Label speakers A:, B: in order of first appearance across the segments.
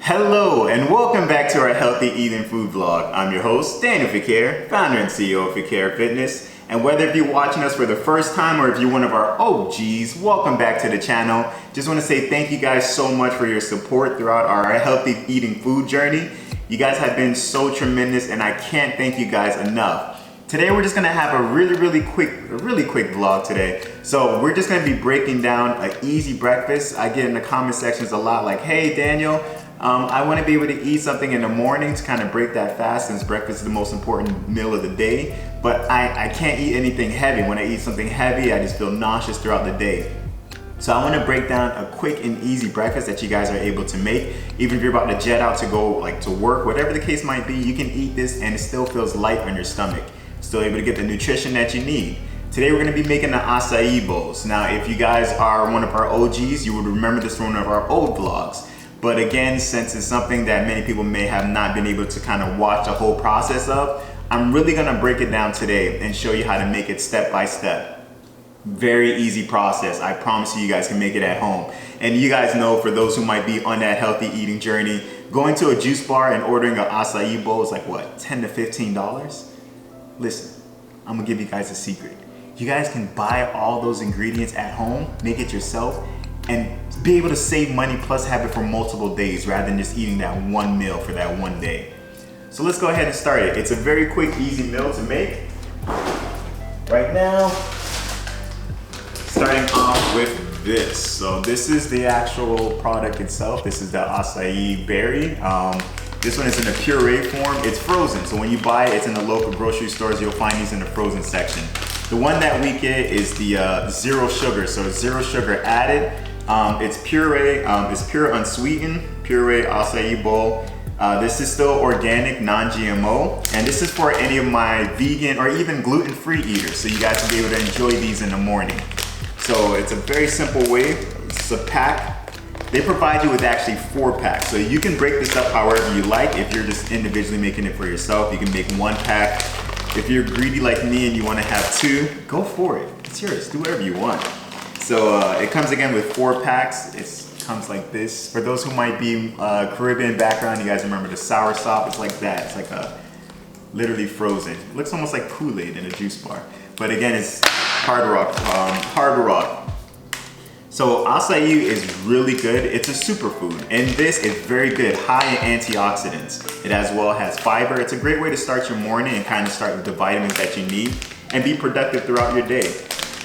A: Hello and welcome back to our Healthy Eating Food Vlog. I'm your host, Daniel Fequiere, founder and CEO of Fequiere Fitness. And whether if you're watching us for the first time or if you're one of our OGs, welcome back to the channel. Just want to say thank you guys so much for your support throughout our healthy eating food journey. You guys have been so tremendous and I can't thank you guys enough. Today we're just gonna have a really quick vlog today. So we're just gonna be breaking down an easy breakfast. I get in the comment sections a lot like, hey Daniel, I want to be able to eat something in the morning to kind of break that fast since breakfast is the most important meal of the day. But I can't eat anything heavy. When I eat something heavy, I just feel nauseous throughout the day. So I want to break down a quick and easy breakfast that you guys are able to make. Even if you're about to jet out to go to work, whatever the case might be, you can eat this and it still feels light on your stomach. Still able to get the nutrition that you need. Today we're going to be making the acai bowls. Now if you guys are one of our OGs, you would remember this from one of our old vlogs. But again, since it's something that many people may have not been able to kind of watch the whole process of, I'm really gonna break it down today and show you how to make it step by step. Very easy process. I promise you guys can make it at home. And you guys know, for those who might be on that healthy eating journey, going to a juice bar and ordering an acai bowl is like what, $10 to $15? Listen, I'm gonna give you guys a secret. You guys can buy all those ingredients at home, make it yourself, and be able to save money plus have it for multiple days rather than just eating that one meal for that one day. So let's go ahead and start it. It's a very quick, easy meal to make. Right now, starting off with this. So this is the actual product itself. This is the acai berry. This one is in a puree form. It's frozen, so when you buy it, it's in the local grocery stores. You'll find these in the frozen section. The one that we get is the zero sugar, so zero sugar added. It's puree, it's pure unsweetened, puree acai bowl. This is still organic, non-GMO, and this is for any of my vegan or even gluten-free eaters, so you guys can be able to enjoy these in the morning. So it's a very simple way. It's a pack. They provide you with actually 4 packs, so you can break this up however you like. If you're just individually making it for yourself, you can make 1 pack. If you're greedy like me and you want to have 2, go for it. It's yours. Do whatever you want. So it comes again with 4 packs. It comes like this. For those who might be Caribbean background, you guys remember the sour sop. It's like that. It's like literally frozen. It looks almost like Kool-Aid in a juice bar. But again, it's hard rock. So acai is really good. It's a superfood, and this is very good, high in antioxidants. It as well has fiber. It's a great way to start your morning and kind of start with the vitamins that you need and be productive throughout your day.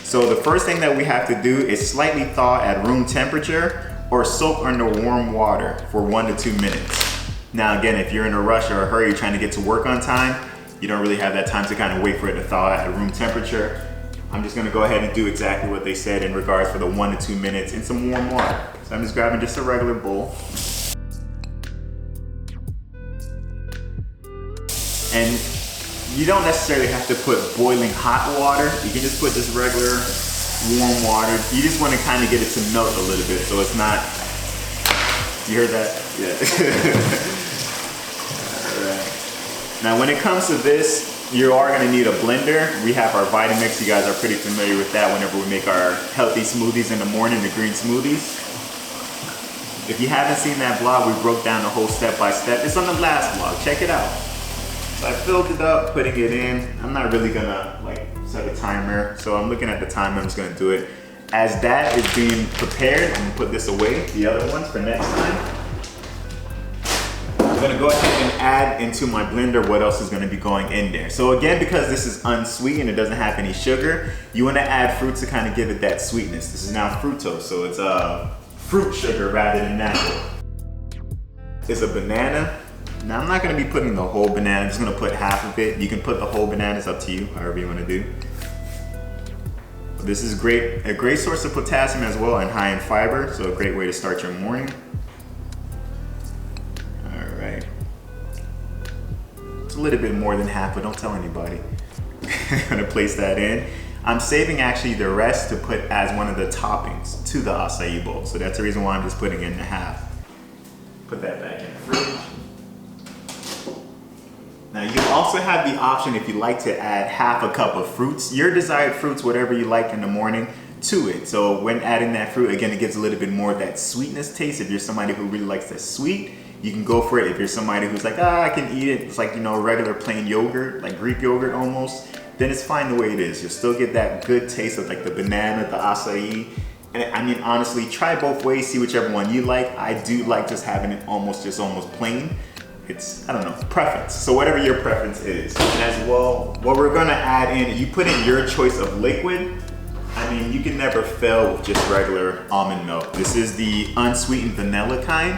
A: So the first thing that we have to do is slightly thaw at room temperature or soak under warm water for 1 to 2 minutes. Now again, if you're in a rush or a hurry, you're trying to get to work on time, you don't really have that time to kind of wait for it to thaw at room temperature. I'm just gonna go ahead and do exactly what they said in regards for the 1 to 2 minutes in some warm water. So I'm just grabbing just a regular bowl. And you don't necessarily have to put boiling hot water. You can just put just regular warm water. You just want to kind of get it to melt a little bit so it's not, you heard that? Yeah. All right. Now when it comes to this, you are going to need a blender. We have our Vitamix. You guys are pretty familiar with that whenever we make our healthy smoothies in the morning, the green smoothies. If you haven't seen that vlog, we broke down the whole step by step. It's on the last vlog. Check it out. So I filled it up, putting it in. I'm not really gonna set a timer. So I'm looking at the timer, I'm just gonna do it. As that is being prepared, I'm gonna put this away, the other ones for next time. I'm gonna go ahead and add into my blender what else is gonna be going in there. So again, because this is unsweetened, it doesn't have any sugar, you wanna add fruits to kind of give it that sweetness. This is now fructose, so it's fruit sugar rather than natural. It's a banana. Now I'm not gonna be putting the whole banana, I'm just gonna put half of it. You can put the whole banana, it's up to you, however you wanna do. This is a great source of potassium as well and high in fiber, so a great way to start your morning. All right. It's a little bit more than half, but don't tell anybody. I'm gonna place that in. I'm saving actually the rest to put as one of the toppings to the acai bowl. So that's the reason why I'm just putting in the half. Put that back in the fridge. Now you also have the option, if you like, to add half a cup of fruits, your desired fruits, whatever you like in the morning, to it. So when adding that fruit, again, it gives a little bit more of that sweetness taste. If you're somebody who really likes that sweet, you can go for it. If you're somebody who's like, I can eat it, it's like, you know, regular plain yogurt, like Greek yogurt almost, then it's fine the way it is. You'll still get that good taste of like the banana, the acai. And I mean, honestly, try both ways, see whichever one you like. I do like just having it almost plain. It's, I don't know, preference. So whatever your preference is. And as well, what we're gonna add in, you put in your choice of liquid. I mean, you can never fail with just regular almond milk. This is the unsweetened vanilla kind.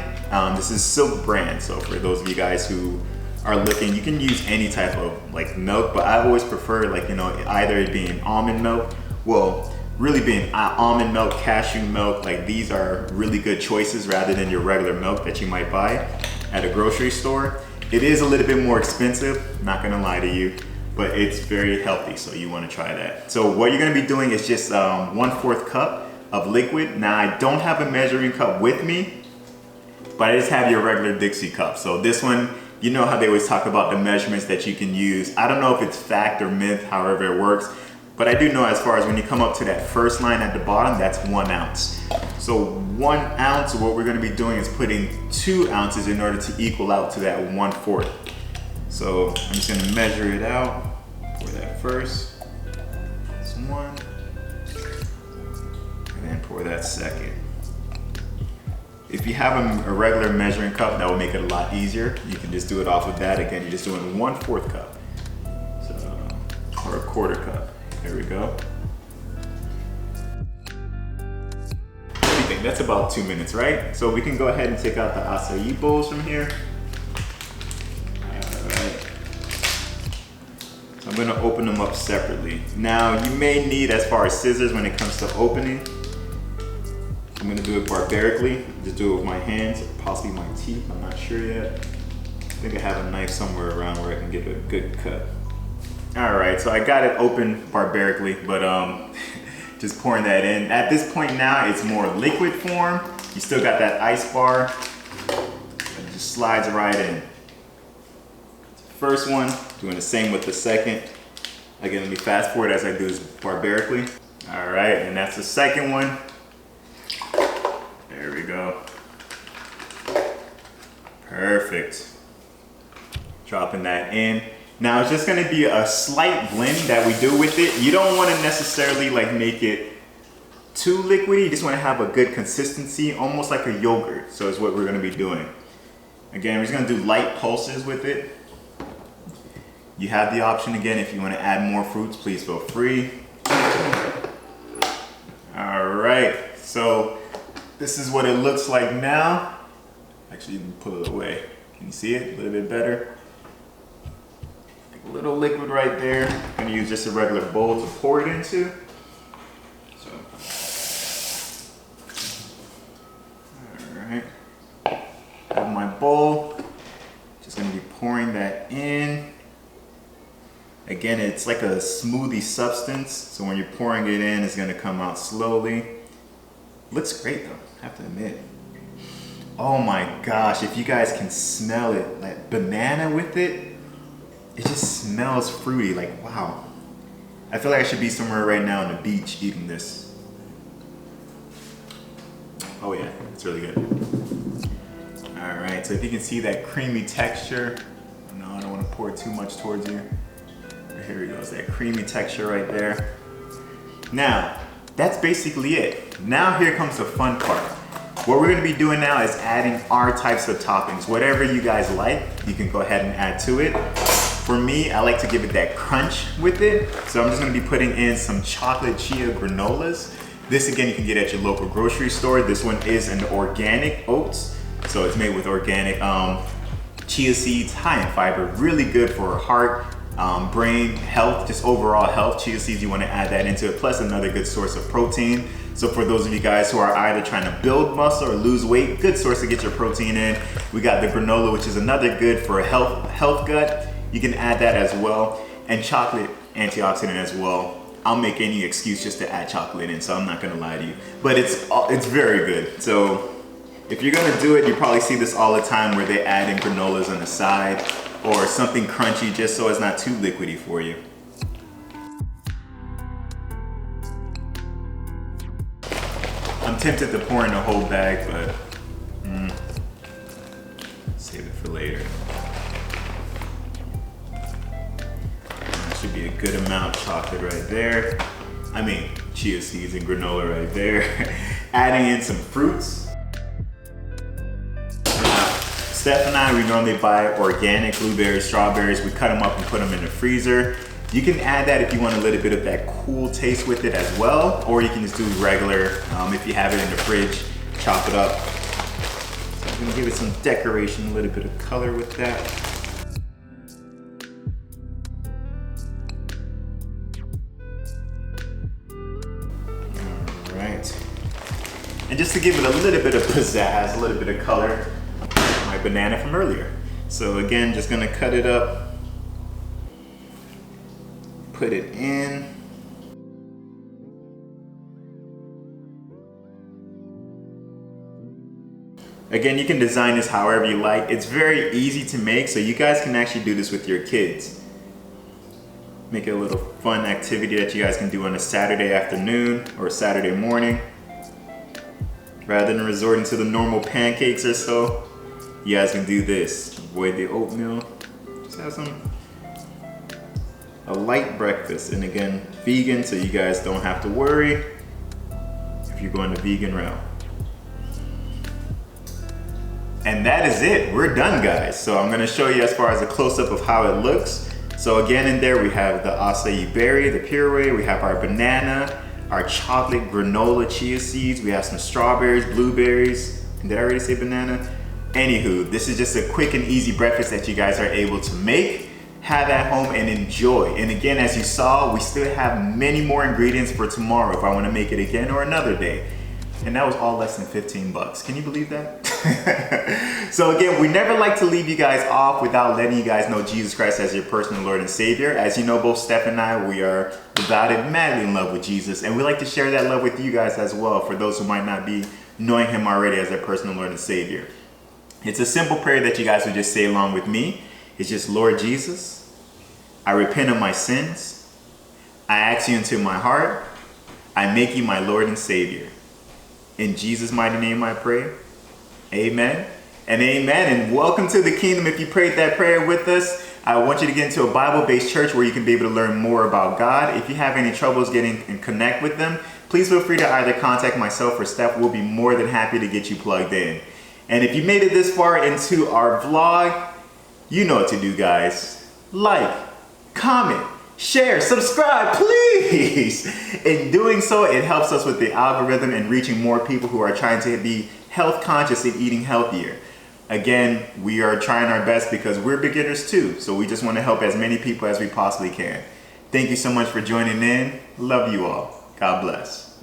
A: This is Silk brand. So for those of you guys who are looking, you can use any type of like milk, but I always prefer like, you know, either it being almond milk, well, really being almond milk, cashew milk, like these are really good choices rather than your regular milk that you might buy at a grocery store. It is a little bit more expensive, not gonna lie to you, but it's very healthy, so you wanna try that. So what you're gonna be doing is just 1/4 cup of liquid. Now I don't have a measuring cup with me, but I just have your regular Dixie cup. So this one, you know how they always talk about the measurements that you can use. I don't know if it's fact or myth, however it works, but I do know as far as when you come up to that first line at the bottom, that's 1 ounce. So 1 ounce, what we're gonna be doing is putting 2 ounces in order to equal out to that 1/4. So I'm just gonna measure it out for that first. That's 1, and then pour that second. If you have a regular measuring cup, that will make it a lot easier. You can just do it off of that. Again, you're just doing 1/4 cup, so, or a 1/4 cup. There we go. That's about 2 minutes, right? So we can go ahead and take out the acai bowls from here. All right. So I'm gonna open them up separately. Now you may need, as far as scissors when it comes to opening, I'm gonna do it barbarically. Just do it with my hands, or possibly my teeth, I'm not sure yet. I think I have a knife somewhere around where I can get a good cut. All right, so I got it open barbarically, but just pouring that in. At this point now, it's more liquid form. You still got that ice bar. It just slides right in. First one, doing the same with the second. Again, let me fast forward as I do this barbarically. All right, and that's the second one. There we go. Perfect. Dropping that in. Now it's just gonna be a slight blend that we do with it. You don't wanna necessarily like make it too liquidy. You just wanna have a good consistency, almost like a yogurt. So is what we're gonna be doing. Again, we're just gonna do light pulses with it. You have the option again, if you wanna add more fruits, please feel free. All right, so this is what it looks like now. Actually, you can pull it away. Can you see it a little bit better? A little liquid right there. I'm gonna use just a regular bowl to pour it into. So, all right. Have my bowl. Just gonna be pouring that in. Again, it's like a smoothie substance. So when you're pouring it in, it's gonna come out slowly. Looks great though, I have to admit. Oh my gosh, if you guys can smell it, like banana with it, it just smells fruity, like wow. I feel like I should be somewhere right now on the beach eating this. Oh yeah, it's really good. All right, so if you can see that creamy texture, no, I don't want to pour too much towards you. Here we go, it's that creamy texture right there. Now, that's basically it. Now here comes the fun part. What we're gonna be doing now is adding our types of toppings. Whatever you guys like, you can go ahead and add to it. For me, I like to give it that crunch with it. So I'm just gonna be putting in some chocolate chia granolas. This again, you can get at your local grocery store. This one is an organic oats. So it's made with organic chia seeds, high in fiber, really good for heart, brain health, just overall health. Chia seeds, you wanna add that into it, plus another good source of protein. So for those of you guys who are either trying to build muscle or lose weight, good source to get your protein in. We got the granola, which is another good for a health gut. You can add that as well. And chocolate, antioxidant as well. I'll make any excuse just to add chocolate in, so I'm not gonna lie to you. But it's very good. So if you're gonna do it, you probably see this all the time where they add in granolas on the side or something crunchy just so it's not too liquidy for you. I'm tempted to pour in the whole bag, but Save it for later. That should be a good amount of chocolate right there. I mean, chia seeds and granola right there. Adding in some fruits. Steph and I, we normally buy organic blueberries, strawberries. We cut them up and put them in the freezer. You can add that if you want a little bit of that cool taste with it as well, or you can just do regular, if you have it in the fridge, chop it up. So I'm gonna give it some decoration, a little bit of color with that. All right. And just to give it a little bit of pizzazz, a little bit of color, my banana from earlier. So again, just gonna cut it up. Put it in. Again, you can design this however you like. It's very easy to make, so you guys can actually do this with your kids. Make it a little fun activity that you guys can do on a Saturday afternoon or a Saturday morning. Rather than resorting to the normal pancakes or so, you guys can do this. Avoid the oatmeal. Just have a light breakfast, and again, vegan, so you guys don't have to worry if you're going the vegan route. And that is it, we're done, guys. So I'm gonna show you as far as a close-up of how it looks. So again, in there we have the acai berry, the puree, we have our banana, our chocolate granola chia seeds, we have some strawberries, blueberries. Did I already say banana? Anywho, this is just a quick and easy breakfast that you guys are able to make, have at home, and enjoy. And again, as you saw, we still have many more ingredients for tomorrow if I want to make it again or another day. And that was all less than 15 bucks. Can you believe that? So again, we never like to leave you guys off without letting you guys know Jesus Christ as your personal Lord and Savior. As you know, both Steph and I, we are devoted, madly in love with Jesus. And we like to share that love with you guys as well, for those who might not be knowing Him already as their personal Lord and Savior. It's a simple prayer that you guys would just say along with me. It's just, Lord Jesus, I repent of my sins. I ask you into my heart. I make you my Lord and Savior. In Jesus' mighty name I pray. Amen and amen. And welcome to the kingdom. If you prayed that prayer with us, I want you to get into a Bible-based church where you can be able to learn more about God. If you have any troubles getting and connect with them, please feel free to either contact myself or Steph. We'll be more than happy to get you plugged in. And if you made it this far into our vlog, you know what to do, guys. Like, comment, share, subscribe, please. In doing so, it helps us with the algorithm and reaching more people who are trying to be health conscious and eating healthier. Again, we are trying our best because we're beginners too. So we just want to help as many people as we possibly can. Thank you so much for joining in. Love you all. God bless.